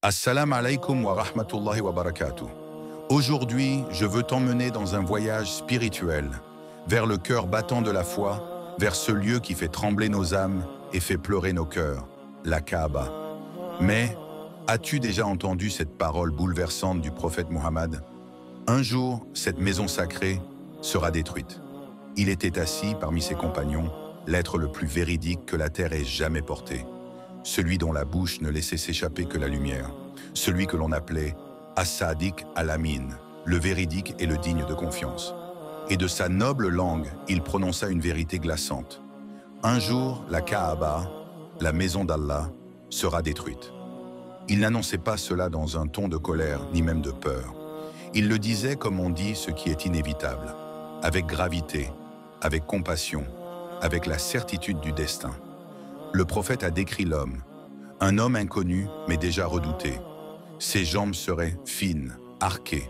Assalamu alaikum wa rahmatullahi wa barakatuh. Aujourd'hui, je veux t'emmener dans un voyage spirituel, vers le cœur battant de la foi, vers ce lieu qui fait trembler nos âmes et fait pleurer nos cœurs, la Kaaba. Mais, as-tu déjà entendu cette parole bouleversante du prophète Muhammad? Un jour, cette maison sacrée sera détruite. Il était assis parmi ses compagnons, l'être le plus véridique que la terre ait jamais porté. Celui dont la bouche ne laissait s'échapper que la lumière, celui que l'on appelait As-Sadiq al-Amin, le véridique et le digne de confiance. Et de sa noble langue, il prononça une vérité glaçante. Un jour, la Kaaba, la maison d'Allah, sera détruite. Il n'annonçait pas cela dans un ton de colère ni même de peur. Il le disait comme on dit ce qui est inévitable, avec gravité, avec compassion, avec la certitude du destin. Le prophète a décrit l'homme, un homme inconnu mais déjà redouté. Ses jambes seraient fines, arquées,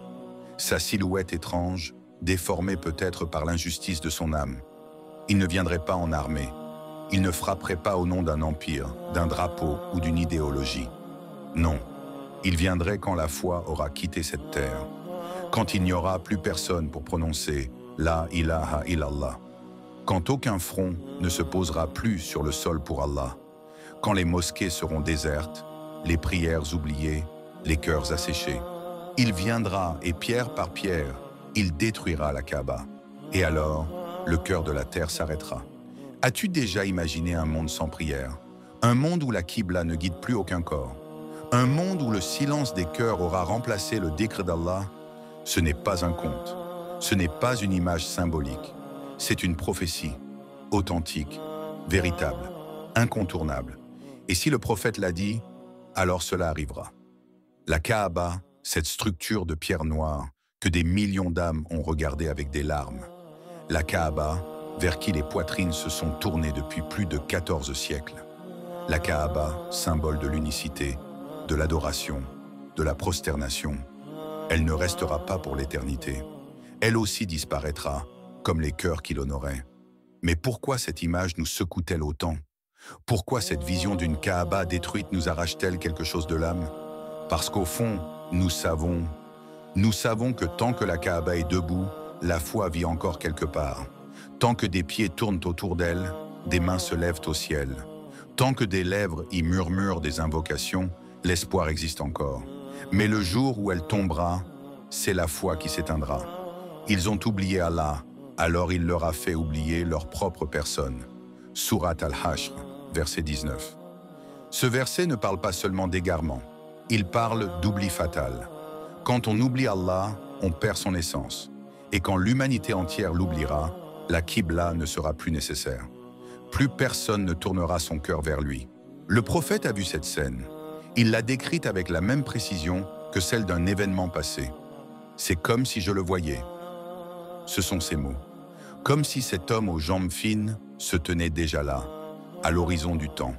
sa silhouette étrange, déformée peut-être par l'injustice de son âme. Il ne viendrait pas en armée, il ne frapperait pas au nom d'un empire, d'un drapeau ou d'une idéologie. Non, il viendrait quand la foi aura quitté cette terre, quand il n'y aura plus personne pour prononcer « La ilaha illallah », quand aucun front ne se posera plus sur le sol pour Allah, quand les mosquées seront désertes, les prières oubliées, les cœurs asséchés. Il viendra et pierre par pierre, il détruira la Kaaba. Et alors, le cœur de la terre s'arrêtera. As-tu déjà imaginé un monde sans prière? Un monde où la Qibla ne guide plus aucun corps? Un monde où le silence des cœurs aura remplacé le dhikr d'Allah? Ce n'est pas un conte, ce n'est pas une image symbolique. C'est une prophétie, authentique, véritable, incontournable. Et si le prophète l'a dit, alors cela arrivera. La Kaaba, cette structure de pierre noire que des millions d'âmes ont regardée avec des larmes. La Kaaba, vers qui les poitrines se sont tournées depuis plus de 14 siècles. La Kaaba, symbole de l'unicité, de l'adoration, de la prosternation. Elle ne restera pas pour l'éternité. Elle aussi disparaîtra, comme les cœurs qui l'honoraient. Mais pourquoi cette image nous secoue-t-elle autant? Pourquoi cette vision d'une Kaaba détruite nous arrache-t-elle quelque chose de l'âme? Parce qu'au fond, nous savons que tant que la Kaaba est debout, la foi vit encore quelque part. Tant que des pieds tournent autour d'elle, des mains se lèvent au ciel. Tant que des lèvres y murmurent des invocations, l'espoir existe encore. Mais le jour où elle tombera, c'est la foi qui s'éteindra. Ils ont oublié Allah, alors il leur a fait oublier leur propre personne. Sourate Al-Hashr, verset 19. Ce verset ne parle pas seulement d'égarement, il parle d'oubli fatal. Quand on oublie Allah, on perd son essence. Et quand l'humanité entière l'oubliera, la Qibla ne sera plus nécessaire. Plus personne ne tournera son cœur vers lui. Le prophète a vu cette scène. Il l'a décrite avec la même précision que celle d'un événement passé. C'est comme si je le voyais. Ce sont ces mots. Comme si cet homme aux jambes fines se tenait déjà là, à l'horizon du temps,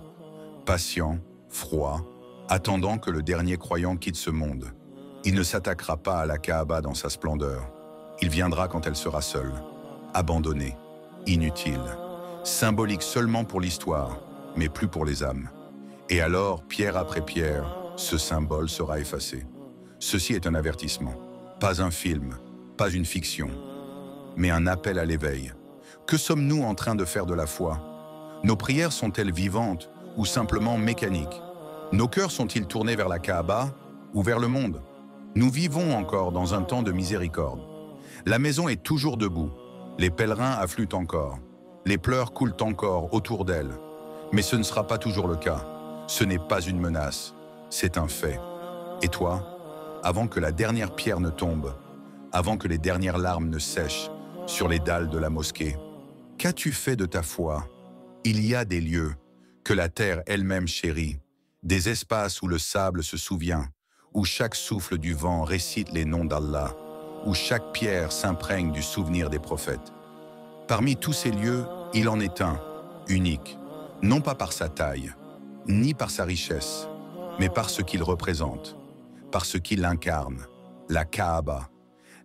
patient, froid, attendant que le dernier croyant quitte ce monde. Il ne s'attaquera pas à la Kaaba dans sa splendeur. Il viendra quand elle sera seule, abandonnée, inutile, symbolique seulement pour l'histoire, mais plus pour les âmes. Et alors, pierre après pierre, ce symbole sera effacé. Ceci est un avertissement, pas un film, pas une fiction, mais un appel à l'éveil. Que sommes-nous en train de faire de la foi? Nos prières sont-elles vivantes ou simplement mécaniques? Nos cœurs sont-ils tournés vers la Kaaba ou vers le monde? Nous vivons encore dans un temps de miséricorde. La maison est toujours debout, les pèlerins affluent encore, les pleurs coulent encore autour d'elle. Mais ce ne sera pas toujours le cas. Ce n'est pas une menace, c'est un fait. Et toi, avant que la dernière pierre ne tombe, avant que les dernières larmes ne sèchent sur les dalles de la mosquée, qu'as-tu fait de ta foi? Il y a des lieux que la terre elle-même chérit, des espaces où le sable se souvient, où chaque souffle du vent récite les noms d'Allah, où chaque pierre s'imprègne du souvenir des prophètes. Parmi tous ces lieux, il en est un, unique, non pas par sa taille, ni par sa richesse, mais par ce qu'il représente, par ce qu'il incarne, la Kaaba,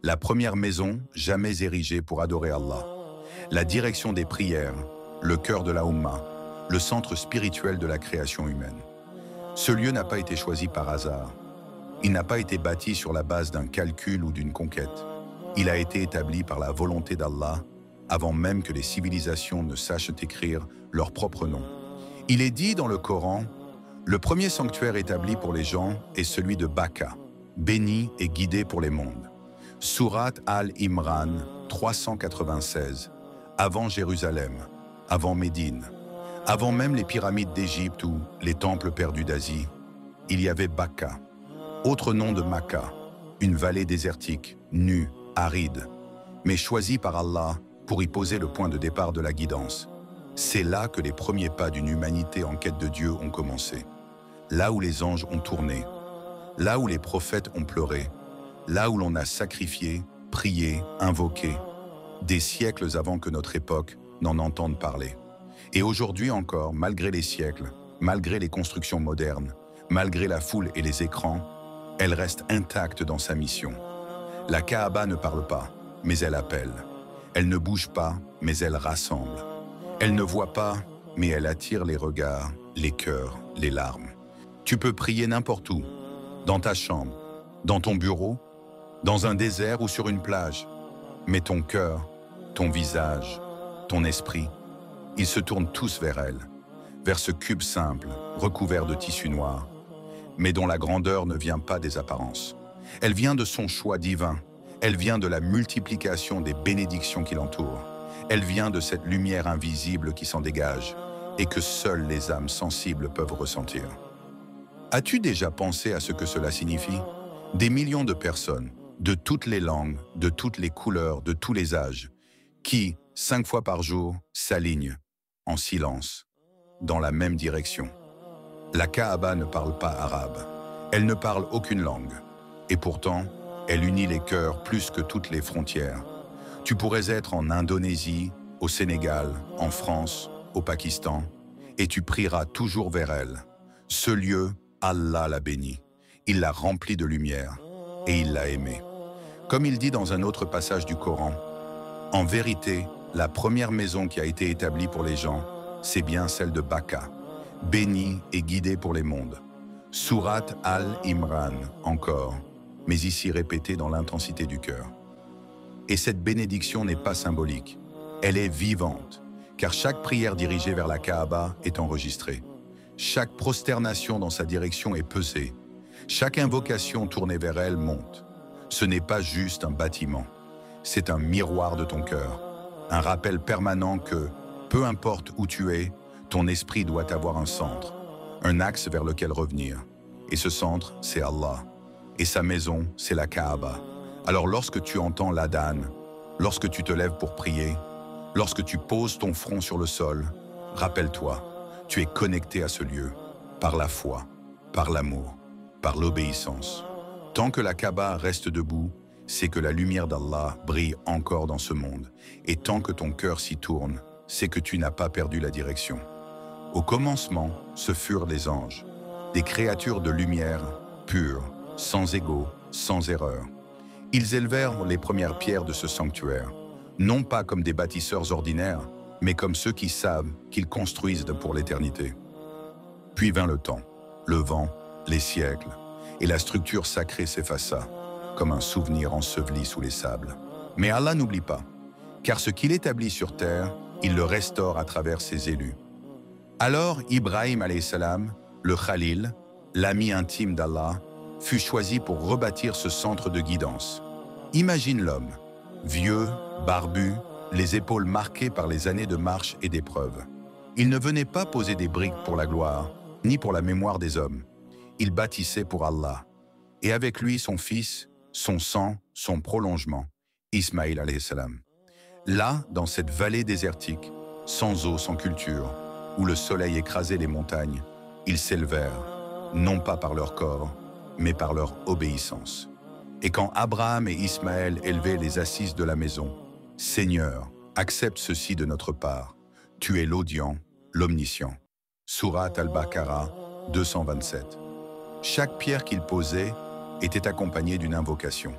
la première maison jamais érigée pour adorer Allah, la direction des prières, le cœur de la Ummah, le centre spirituel de la création humaine. Ce lieu n'a pas été choisi par hasard. Il n'a pas été bâti sur la base d'un calcul ou d'une conquête. Il a été établi par la volonté d'Allah avant même que les civilisations ne sachent écrire leur propre nom. Il est dit dans le Coran, le premier sanctuaire établi pour les gens est celui de Bakka, béni et guidé pour les mondes. Sourate Al-Imran 396, avant Jérusalem, avant Médine, avant même les pyramides d'Égypte ou les temples perdus d'Asie, il y avait Bakka, autre nom de Makka, une vallée désertique, nue, aride, mais choisie par Allah pour y poser le point de départ de la guidance. C'est là que les premiers pas d'une humanité en quête de Dieu ont commencé. Là où les anges ont tourné, là où les prophètes ont pleuré, là où l'on a sacrifié, prié, invoqué, des siècles avant que notre époque n'en entende parler. Et aujourd'hui encore, malgré les siècles, malgré les constructions modernes, malgré la foule et les écrans, elle reste intacte dans sa mission. La Kaaba ne parle pas, mais elle appelle. Elle ne bouge pas, mais elle rassemble. Elle ne voit pas, mais elle attire les regards, les cœurs, les larmes. Tu peux prier n'importe où, dans ta chambre, dans ton bureau, dans un désert ou sur une plage. Mais ton cœur, ton visage, ton esprit, ils se tournent tous vers elle, vers ce cube simple, recouvert de tissu noir, mais dont la grandeur ne vient pas des apparences. Elle vient de son choix divin. Elle vient de la multiplication des bénédictions qui l'entourent. Elle vient de cette lumière invisible qui s'en dégage et que seules les âmes sensibles peuvent ressentir. As-tu déjà pensé à ce que cela signifie? Des millions de personnes, de toutes les langues, de toutes les couleurs, de tous les âges, qui, 5 fois par jour, s'alignent, en silence, dans la même direction. La Kaaba ne parle pas arabe. Elle ne parle aucune langue. Et pourtant, elle unit les cœurs plus que toutes les frontières. Tu pourrais être en Indonésie, au Sénégal, en France, au Pakistan, et tu prieras toujours vers elle. Ce lieu, Allah l'a béni. Il l'a rempli de lumière, et il l'a aimé. Comme il dit dans un autre passage du Coran, « En vérité, la première maison qui a été établie pour les gens, c'est bien celle de Bakka, bénie et guidée pour les mondes. » Sourate Al-Imran, encore, mais ici répétée dans l'intensité du cœur. Et cette bénédiction n'est pas symbolique, elle est vivante, car chaque prière dirigée vers la Kaaba est enregistrée. Chaque prosternation dans sa direction est pesée. Chaque invocation tournée vers elle monte. Ce n'est pas juste un bâtiment, c'est un miroir de ton cœur, un rappel permanent que, peu importe où tu es, ton esprit doit avoir un centre, un axe vers lequel revenir. Et ce centre, c'est Allah. Et sa maison, c'est la Kaaba. Alors lorsque tu entends l'adhan, lorsque tu te lèves pour prier, lorsque tu poses ton front sur le sol, rappelle-toi, tu es connecté à ce lieu, par la foi, par l'amour, par l'obéissance. Tant que la Kaaba reste debout, c'est que la lumière d'Allah brille encore dans ce monde. Et tant que ton cœur s'y tourne, c'est que tu n'as pas perdu la direction. Au commencement, ce furent les anges, des créatures de lumière, pures, sans ego, sans erreur. Ils élevèrent les premières pierres de ce sanctuaire, non pas comme des bâtisseurs ordinaires, mais comme ceux qui savent qu'ils construisent pour l'éternité. Puis vint le temps, le vent, les siècles, et la structure sacrée s'effaça, comme un souvenir enseveli sous les sables. Mais Allah n'oublie pas, car ce qu'il établit sur terre, il le restaure à travers ses élus. Alors Ibrahim alayhi salam, le Khalil, l'ami intime d'Allah, fut choisi pour rebâtir ce centre de guidance. Imagine l'homme, vieux, barbu, les épaules marquées par les années de marche et d'épreuve. Il ne venait pas poser des briques pour la gloire, ni pour la mémoire des hommes. Il bâtissait pour Allah. Et avec lui son fils, son sang, son prolongement, Ismaïl alayhi salam. Là, dans cette vallée désertique, sans eau, sans culture, où le soleil écrasait les montagnes, ils s'élevèrent, non pas par leur corps, mais par leur obéissance. Et quand Abraham et Ismaël élevaient les assises de la maison, « Seigneur, accepte ceci de notre part, tu es l'audient, l'omniscient. » Sourate Al-Baqarah 227. Chaque pierre qu'il posait était accompagnée d'une invocation.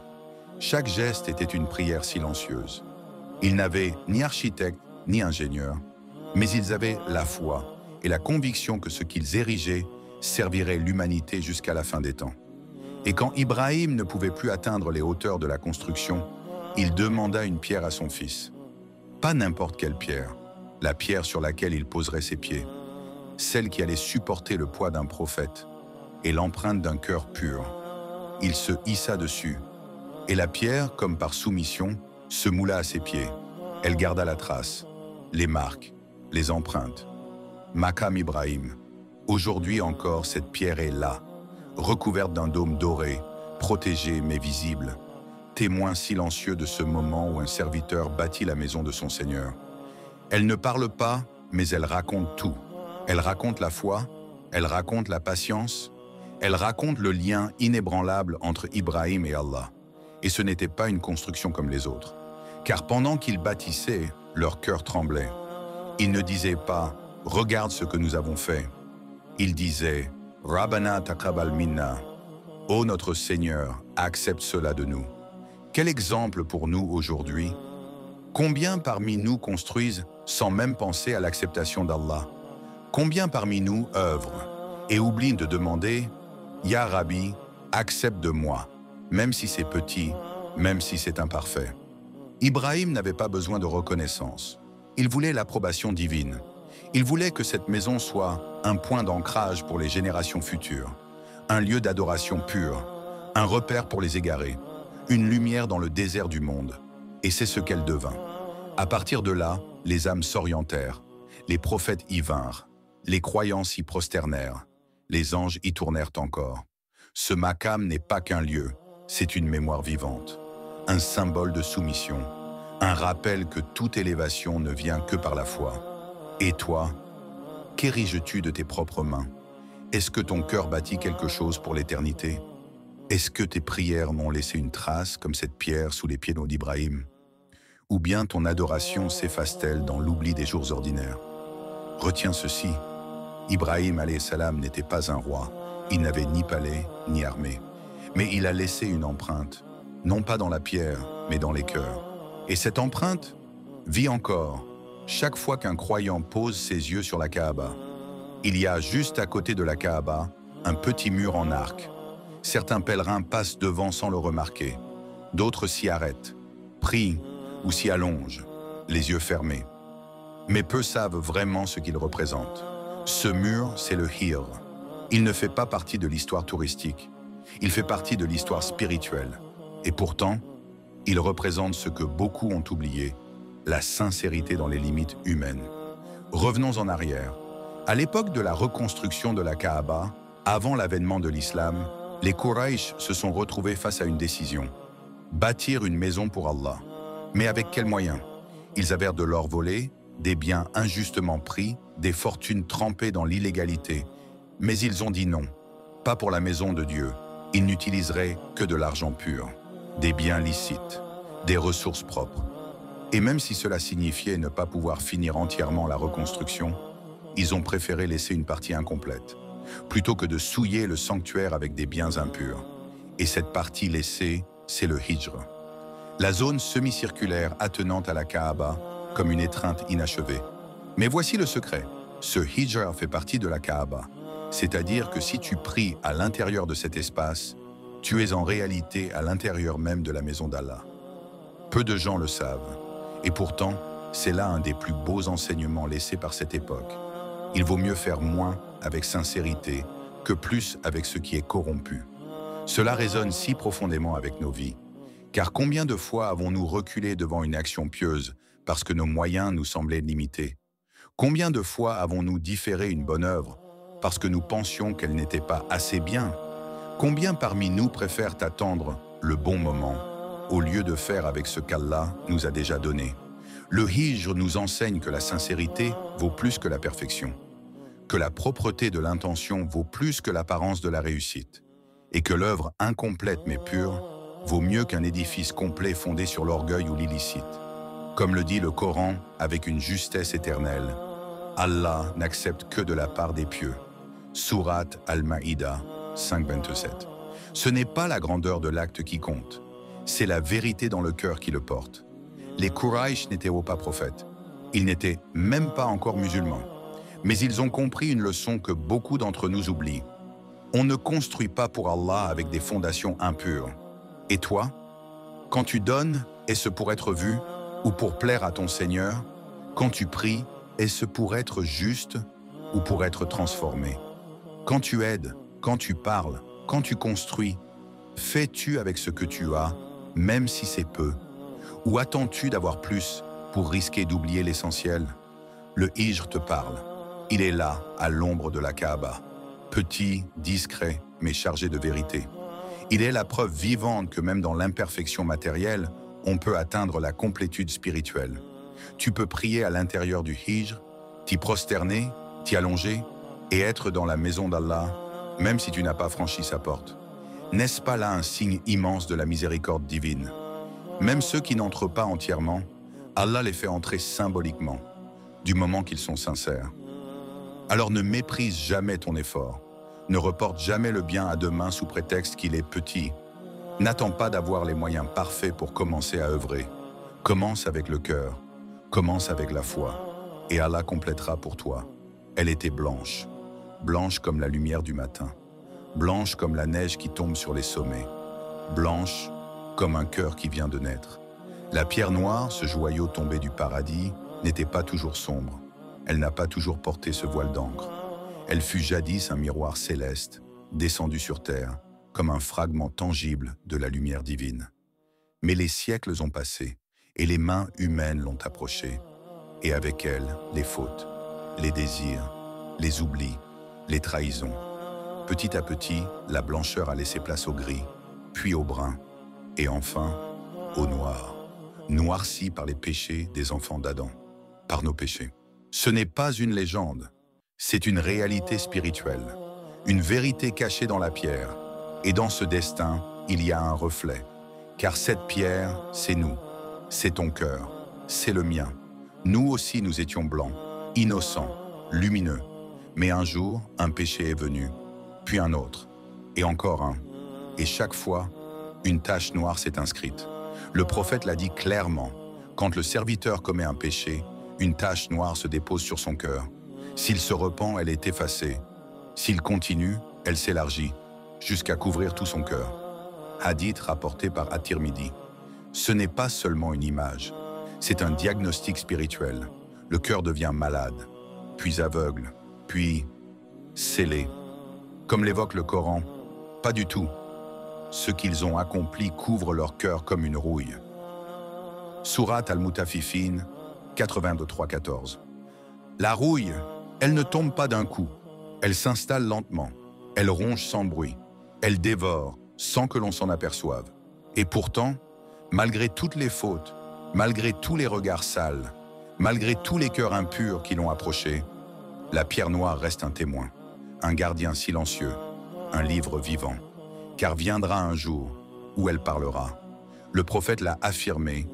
Chaque geste était une prière silencieuse. Ils n'avaient ni architecte ni ingénieur, mais ils avaient la foi et la conviction que ce qu'ils érigeaient servirait l'humanité jusqu'à la fin des temps. Et quand Ibrahim ne pouvait plus atteindre les hauteurs de la construction, il demanda une pierre à son fils. Pas n'importe quelle pierre, la pierre sur laquelle il poserait ses pieds, celle qui allait supporter le poids d'un prophète et l'empreinte d'un cœur pur. Il se hissa dessus, et la pierre, comme par soumission, se moula à ses pieds. Elle garda la trace, les marques, les empreintes. Maqam Ibrahim. Aujourd'hui encore, cette pierre est là, recouverte d'un dôme doré, protégée mais visible, témoin silencieux de ce moment où un serviteur bâtit la maison de son Seigneur. Elle ne parle pas, mais elle raconte tout. Elle raconte la foi, elle raconte la patience, elle raconte le lien inébranlable entre Ibrahim et Allah. Et ce n'était pas une construction comme les autres. Car pendant qu'ils bâtissaient, leur cœur tremblait. Ils ne disaient pas « Regarde ce que nous avons fait ». Ils disaient « Rabbana taqabbal minna ». « Ô notre Seigneur, accepte cela de nous. » Quel exemple pour nous aujourd'hui? Combien parmi nous construisent sans même penser à l'acceptation d'Allah? Combien parmi nous œuvrent et oublient de demander « Ya Rabbi, accepte de moi », même si c'est petit, même si c'est imparfait. Ibrahim n'avait pas besoin de reconnaissance. Il voulait l'approbation divine. Il voulait que cette maison soit un point d'ancrage pour les générations futures, un lieu d'adoration pure, un repère pour les égarés, une lumière dans le désert du monde. Et c'est ce qu'elle devint. À partir de là, les âmes s'orientèrent, les prophètes y vinrent, les croyants s'y prosternèrent, les anges y tournèrent encore. Ce maqam n'est pas qu'un lieu, c'est une mémoire vivante, un symbole de soumission, un rappel que toute élévation ne vient que par la foi. Et toi, qu'ériges-tu de tes propres mains? Est-ce que ton cœur bâtit quelque chose pour l'éternité? Est-ce que tes prières m'ont laissé une trace comme cette pierre sous les pieds d'Ibrahim? Ou bien ton adoration s'efface-t-elle dans l'oubli des jours ordinaires? Retiens ceci, Ibrahim alayhi salam n'était pas un roi, il n'avait ni palais ni armée. Mais il a laissé une empreinte, non pas dans la pierre, mais dans les cœurs. Et cette empreinte vit encore chaque fois qu'un croyant pose ses yeux sur la Kaaba. Il y a juste à côté de la Kaaba un petit mur en arc. Certains pèlerins passent devant sans le remarquer. D'autres s'y arrêtent, prient ou s'y allongent, les yeux fermés. Mais peu savent vraiment ce qu'il représente. Ce mur, c'est le Hijr. Il ne fait pas partie de l'histoire touristique. Il fait partie de l'histoire spirituelle. Et pourtant, il représente ce que beaucoup ont oublié, la sincérité dans les limites humaines. Revenons en arrière. À l'époque de la reconstruction de la Kaaba, avant l'avènement de l'islam, les Quraysh se sont retrouvés face à une décision. Bâtir une maison pour Allah. Mais avec quels moyens? Ils avaient de l'or volé, des biens injustement pris, des fortunes trempées dans l'illégalité. Mais ils ont dit non, pas pour la maison de Dieu. Ils n'utiliseraient que de l'argent pur, des biens licites, des ressources propres. Et même si cela signifiait ne pas pouvoir finir entièrement la reconstruction, ils ont préféré laisser une partie incomplète, plutôt que de souiller le sanctuaire avec des biens impurs. Et cette partie laissée, c'est le Hijr. La zone semi-circulaire attenante à la Kaaba, comme une étreinte inachevée. Mais voici le secret. Ce Hijr fait partie de la Kaaba. C'est-à-dire que si tu pries à l'intérieur de cet espace, tu es en réalité à l'intérieur même de la maison d'Allah. Peu de gens le savent. Et pourtant, c'est là un des plus beaux enseignements laissés par cette époque. Il vaut mieux faire moins avec sincérité que plus avec ce qui est corrompu. Cela résonne si profondément avec nos vies. Car combien de fois avons-nous reculé devant une action pieuse parce que nos moyens nous semblaient limités? Combien de fois avons-nous différé une bonne œuvre parce que nous pensions qu'elle n'était pas assez bien? Combien parmi nous préfèrent attendre le bon moment au lieu de faire avec ce qu'Allah nous a déjà donné? Le Hijr nous enseigne que la sincérité vaut plus que la perfection, que la propreté de l'intention vaut plus que l'apparence de la réussite, et que l'œuvre incomplète mais pure vaut mieux qu'un édifice complet fondé sur l'orgueil ou l'illicite. Comme le dit le Coran avec une justesse éternelle, Allah n'accepte que de la part des pieux. Sourate Al-Maïda 5.27. Ce n'est pas la grandeur de l'acte qui compte, c'est la vérité dans le cœur qui le porte. Les Quraysh n'étaient pas prophètes, ils n'étaient même pas encore musulmans. Mais ils ont compris une leçon que beaucoup d'entre nous oublient. On ne construit pas pour Allah avec des fondations impures. Et toi, quand tu donnes, est-ce pour être vu ou pour plaire à ton Seigneur? Quand tu pries, est-ce pour être juste ou pour être transformé? Quand tu aides, quand tu parles, quand tu construis, fais-tu avec ce que tu as, même si c'est peu? Ou attends-tu d'avoir plus pour risquer d'oublier l'essentiel? Le Hijr te parle. Il est là, à l'ombre de la Kaaba. Petit, discret, mais chargé de vérité. Il est la preuve vivante que même dans l'imperfection matérielle, on peut atteindre la complétude spirituelle. Tu peux prier à l'intérieur du Hijr, t'y prosterner, t'y allonger et être dans la maison d'Allah, même si tu n'as pas franchi sa porte. N'est-ce pas là un signe immense de la miséricorde divine? Même ceux qui n'entrent pas entièrement, Allah les fait entrer symboliquement, du moment qu'ils sont sincères. Alors ne méprise jamais ton effort. Ne reporte jamais le bien à demain sous prétexte qu'il est petit. N'attends pas d'avoir les moyens parfaits pour commencer à œuvrer. Commence avec le cœur, commence avec la foi, et Allah complétera pour toi. Elle était blanche, blanche comme la lumière du matin, blanche comme la neige qui tombe sur les sommets, blanche comme un cœur qui vient de naître. La pierre noire, ce joyau tombé du paradis, n'était pas toujours sombre. Elle n'a pas toujours porté ce voile d'encre. Elle fut jadis un miroir céleste, descendu sur terre, comme un fragment tangible de la lumière divine. Mais les siècles ont passé, et les mains humaines l'ont approchée, et avec elle, les fautes, les désirs, les oublis, les trahisons. Petit à petit, la blancheur a laissé place au gris, puis au brun, et enfin, au noir, noirci par les péchés des enfants d'Adam, par nos péchés. Ce n'est pas une légende, c'est une réalité spirituelle, une vérité cachée dans la pierre. Et dans ce destin, il y a un reflet. Car cette pierre, c'est nous, c'est ton cœur, c'est le mien. Nous aussi, nous étions blancs, innocents, lumineux. Mais un jour, un péché est venu, puis un autre, et encore un. Et chaque fois, une tache noire s'est inscrite. Le prophète l'a dit clairement, quand le serviteur commet un péché, une tache noire se dépose sur son cœur. S'il se repent, elle est effacée. S'il continue, elle s'élargit, jusqu'à couvrir tout son cœur. Hadith rapporté par At-Tirmidhi. Ce n'est pas seulement une image, c'est un diagnostic spirituel. Le cœur devient malade, puis aveugle, puis scellé. Comme l'évoque le Coran, pas du tout. Ce qu'ils ont accompli couvre leur cœur comme une rouille. Surat Al-Mutafifin, 83-14. La rouille, elle ne tombe pas d'un coup. Elle s'installe lentement. Elle ronge sans bruit. Elle dévore sans que l'on s'en aperçoive. Et pourtant, malgré toutes les fautes, malgré tous les regards sales, malgré tous les cœurs impurs qui l'ont approchée, la pierre noire reste un témoin, un gardien silencieux, un livre vivant. Car viendra un jour où elle parlera. Le prophète l'a affirmé,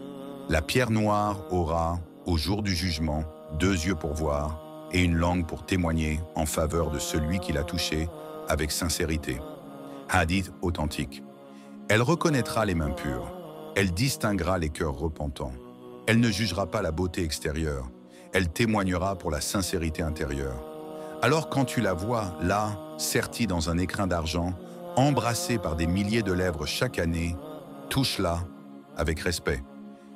la pierre noire aura, au jour du jugement, 2 yeux pour voir et une langue pour témoigner en faveur de celui qui l'a touchée avec sincérité. Hadith authentique. Elle reconnaîtra les mains pures. Elle distinguera les cœurs repentants. Elle ne jugera pas la beauté extérieure. Elle témoignera pour la sincérité intérieure. Alors quand tu la vois, là, sertie dans un écrin d'argent, embrassée par des milliers de lèvres chaque année, touche-la avec respect,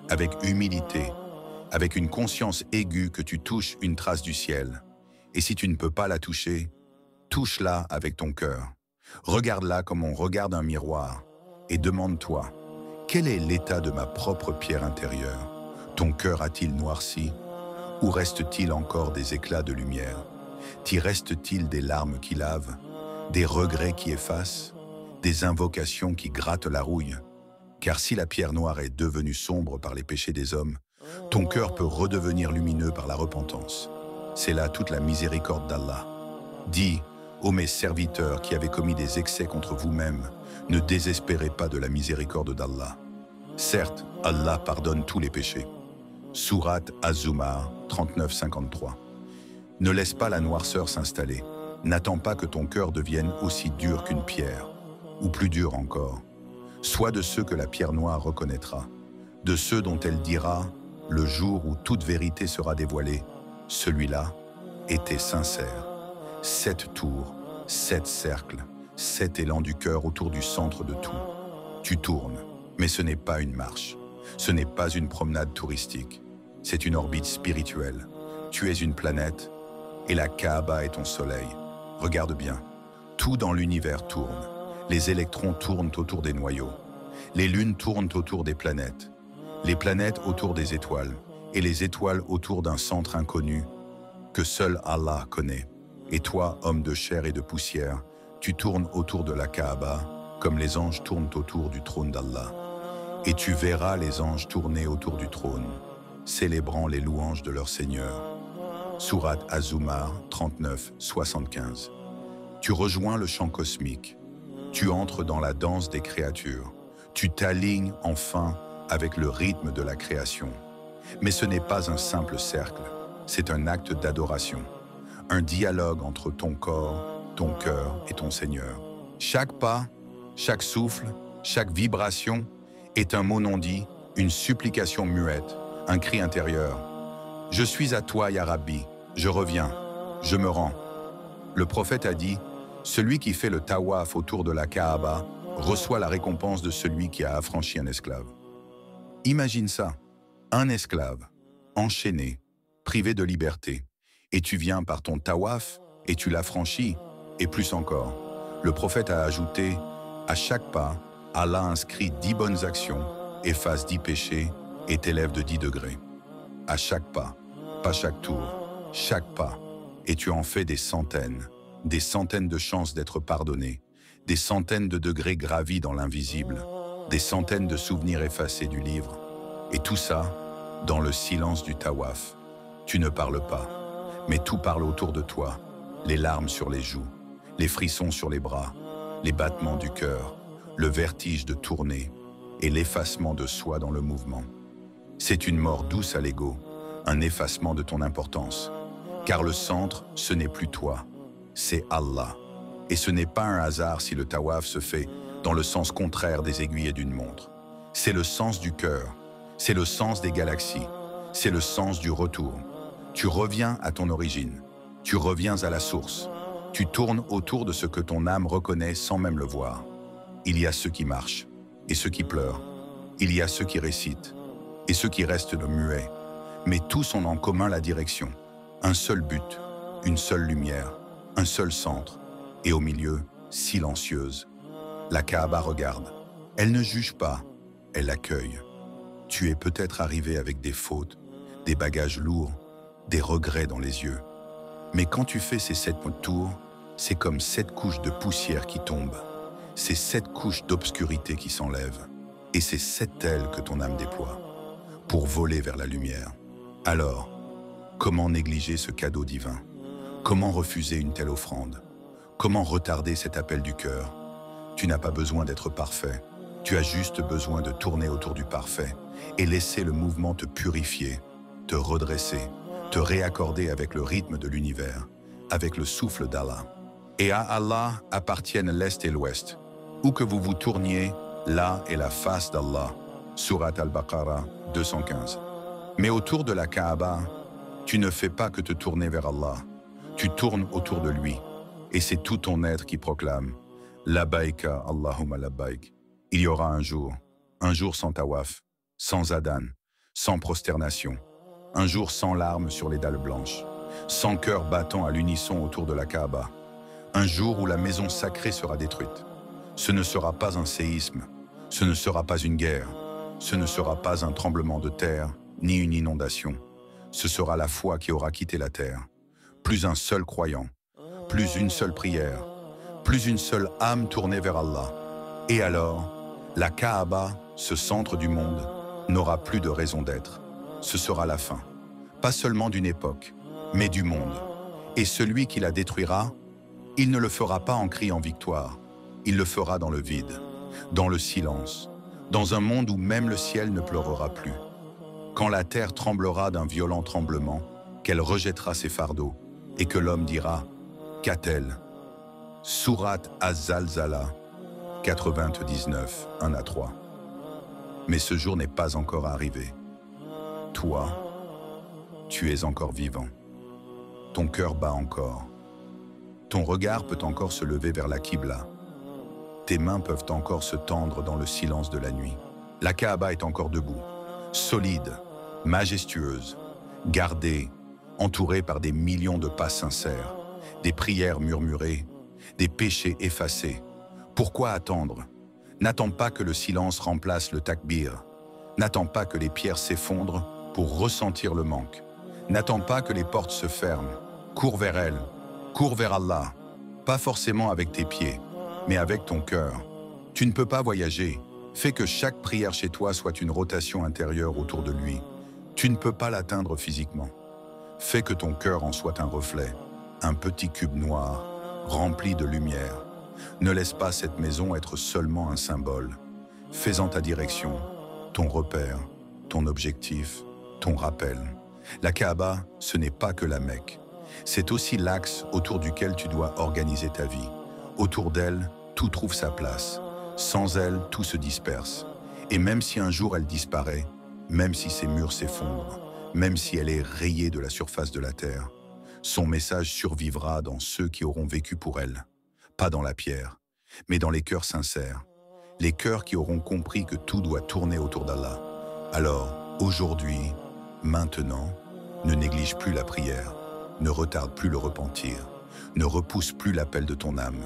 avec humilité, avec une conscience aiguë que tu touches une trace du ciel. Et si tu ne peux pas la toucher, touche-la avec ton cœur. Regarde-la comme on regarde un miroir et demande-toi, quel est l'état de ma propre pierre intérieure? Ton cœur a-t-il noirci? Ou reste-t-il encore des éclats de lumière? T'y reste-t-il des larmes qui lavent, des regrets qui effacent, des invocations qui grattent la rouille? Car si la pierre noire est devenue sombre par les péchés des hommes, ton cœur peut redevenir lumineux par la repentance. C'est là toute la miséricorde d'Allah. Dis, ô mes serviteurs qui avez commis des excès contre vous-mêmes, ne désespérez pas de la miséricorde d'Allah. Certes, Allah pardonne tous les péchés. Surat Az-Zumar 39-53. Ne laisse pas la noirceur s'installer. N'attends pas que ton cœur devienne aussi dur qu'une pierre, ou plus dur encore. Sois de ceux que la pierre noire reconnaîtra, de ceux dont elle dira, le jour où toute vérité sera dévoilée, celui-là était sincère. 7 tours, 7 cercles, cet élan du cœur autour du centre de tout. Tu tournes, mais ce n'est pas une marche. Ce n'est pas une promenade touristique. C'est une orbite spirituelle. Tu es une planète et la Kaaba est ton soleil. Regarde bien. Tout dans l'univers tourne. Les électrons tournent autour des noyaux. Les lunes tournent autour des planètes. Les planètes autour des étoiles. Et les étoiles autour d'un centre inconnu que seul Allah connaît. Et toi, homme de chair et de poussière, tu tournes autour de la Kaaba comme les anges tournent autour du trône d'Allah. Et tu verras les anges tourner autour du trône, célébrant les louanges de leur Seigneur. Sourate Az-Zumar 39-75. Tu rejoins le chant cosmique. Tu entres dans la danse des créatures. Tu t'alignes enfin avec le rythme de la création. Mais ce n'est pas un simple cercle, c'est un acte d'adoration. Un dialogue entre ton corps, ton cœur et ton Seigneur. Chaque pas, chaque souffle, chaque vibration est un mot non dit, une supplication muette, un cri intérieur. Je suis à toi, Ya Rabbi, je reviens, je me rends. Le prophète a dit, celui qui fait le tawaf autour de la Kaaba reçoit la récompense de celui qui a affranchi un esclave. Imagine ça, un esclave, enchaîné, privé de liberté, et tu viens par ton tawaf et tu l'affranchis, et plus encore. Le prophète a ajouté, à chaque pas, Allah inscrit 10 bonnes actions, efface 10 péchés et t'élève de 10 degrés. À chaque pas, pas chaque tour, chaque pas, et tu en fais des centaines de chances d'être pardonné, des centaines de degrés gravis dans l'invisible, des centaines de souvenirs effacés du livre, et tout ça dans le silence du tawaf. Tu ne parles pas, mais tout parle autour de toi, les larmes sur les joues, les frissons sur les bras, les battements du cœur, le vertige de tourner et l'effacement de soi dans le mouvement. C'est une mort douce à l'ego, un effacement de ton importance. Car le centre, ce n'est plus toi, c'est Allah. Et ce n'est pas un hasard si le tawaf se fait dans le sens contraire des aiguilles d'une montre. C'est le sens du cœur, c'est le sens des galaxies, c'est le sens du retour. Tu reviens à ton origine, tu reviens à la source. Tu tournes autour de ce que ton âme reconnaît sans même le voir. Il y a ceux qui marchent et ceux qui pleurent. Il y a ceux qui récitent et ceux qui restent le muet. Mais tous ont en commun la direction. Un seul but, une seule lumière, un seul centre. Et au milieu, silencieuse. La Kaaba regarde. Elle ne juge pas, elle accueille. Tu es peut-être arrivé avec des fautes, des bagages lourds, des regrets dans les yeux. Mais quand tu fais ces 7 tours, c'est comme 7 couches de poussière qui tombent. C'est 7 couches d'obscurité qui s'enlèvent. Et c'est 7 ailes que ton âme déploie pour voler vers la lumière. Alors, comment négliger ce cadeau divin? Comment refuser une telle offrande? Comment retarder cet appel du cœur? Tu n'as pas besoin d'être parfait. Tu as juste besoin de tourner autour du parfait et laisser le mouvement te purifier, te redresser, te réaccorder avec le rythme de l'univers, avec le souffle d'Allah. Et à Allah appartiennent l'Est et l'Ouest. Où que vous vous tourniez, là est la face d'Allah. Sourate Al-Baqarah 215. Mais autour de la Kaaba, tu ne fais pas que te tourner vers Allah. Tu tournes autour de lui. Et c'est tout ton être qui proclame « Labbaïka Allahumma labbaïk ». Il y aura un jour sans tawaf, sans adhan, sans prosternation. Un jour sans larmes sur les dalles blanches, sans cœur battant à l'unisson autour de la Kaaba. Un jour où la maison sacrée sera détruite. Ce ne sera pas un séisme, ce ne sera pas une guerre, ce ne sera pas un tremblement de terre, ni une inondation. Ce sera la foi qui aura quitté la terre. Plus un seul croyant, plus une seule prière, plus une seule âme tournée vers Allah. Et alors, la Kaaba, ce centre du monde, n'aura plus de raison d'être. Ce sera la fin, pas seulement d'une époque, mais du monde. Et celui qui la détruira, il ne le fera pas en criant victoire, il le fera dans le vide, dans le silence, dans un monde où même le ciel ne pleurera plus. Quand la terre tremblera d'un violent tremblement, qu'elle rejettera ses fardeaux, et que l'homme dira « Qu'a-t-elle » Sourate Az-Zalzala 99, 1-3. Mais ce jour n'est pas encore arrivé. Toi, tu es encore vivant. Ton cœur bat encore. Ton regard peut encore se lever vers la Qibla, tes mains peuvent encore se tendre dans le silence de la nuit. La Kaaba est encore debout, solide, majestueuse, gardée, entourée par des millions de pas sincères, des prières murmurées, des péchés effacés. Pourquoi attendre? N'attends pas que le silence remplace le takbir. N'attends pas que les pierres s'effondrent pour ressentir le manque. N'attends pas que les portes se ferment. Cours vers elles, cours vers Allah. Pas forcément avec tes pieds, mais avec ton cœur. Tu ne peux pas voyager. Fais que chaque prière chez toi soit une rotation intérieure autour de lui. Tu ne peux pas l'atteindre physiquement. Fais que ton cœur en soit un reflet, un petit cube noir, rempli de lumière. Ne laisse pas cette maison être seulement un symbole. Fais-en ta direction, ton repère, ton objectif, ton rappel. La Kaaba, ce n'est pas que la Mecque. C'est aussi l'axe autour duquel tu dois organiser ta vie. Autour d'elle, tout trouve sa place. Sans elle, tout se disperse. Et même si un jour elle disparaît, même si ses murs s'effondrent, même si elle est rayée de la surface de la terre, son message survivra dans ceux qui auront vécu pour elle. Pas dans la pierre, mais dans les cœurs sincères. Les cœurs qui auront compris que tout doit tourner autour d'Allah. Alors, aujourd'hui, maintenant, ne néglige plus la prière, ne retarde plus le repentir, ne repousse plus l'appel de ton âme.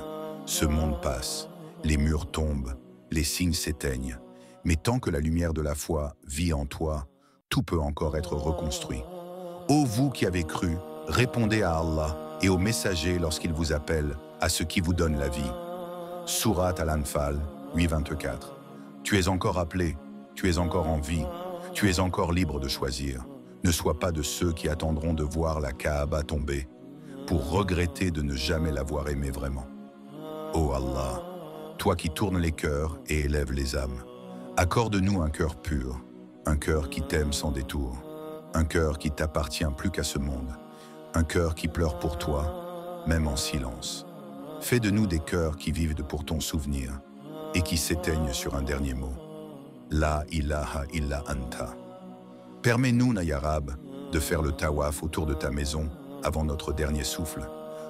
Ce monde passe, les murs tombent, les signes s'éteignent, mais tant que la lumière de la foi vit en toi, tout peut encore être reconstruit. Ô vous qui avez cru, répondez à Allah et aux messagers lorsqu'ils vous appellent à ce qui vous donne la vie. Sourate Al-Anfal, 8-24. Tu es encore appelé, tu es encore en vie, tu es encore libre de choisir. Ne sois pas de ceux qui attendront de voir la Kaaba tomber pour regretter de ne jamais l'avoir aimée vraiment. Ô Allah, toi qui tournes les cœurs et élèves les âmes, accorde-nous un cœur pur, un cœur qui t'aime sans détour, un cœur qui t'appartient plus qu'à ce monde, un cœur qui pleure pour toi, même en silence. Fais de nous des cœurs qui vivent pour ton souvenir et qui s'éteignent sur un dernier mot. La ilaha illa anta. Permets-nous, Ya Rab, de faire le tawaf autour de ta maison avant notre dernier souffle,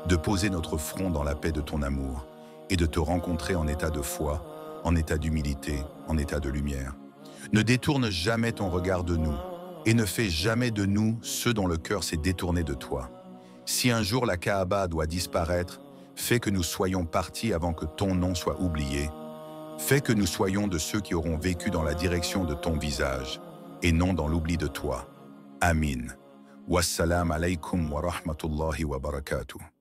de poser notre front dans la paix de ton amour et de te rencontrer en état de foi, en état d'humilité, en état de lumière. Ne détourne jamais ton regard de nous et ne fais jamais de nous ceux dont le cœur s'est détourné de toi. Si un jour la Kaaba doit disparaître, fais que nous soyons partis avant que ton nom soit oublié. Fais que nous soyons de ceux qui auront vécu dans la direction de ton visage et non dans l'oubli de toi. Amin. Wassalam alaykum wa rahmatullahi wa barakatuh.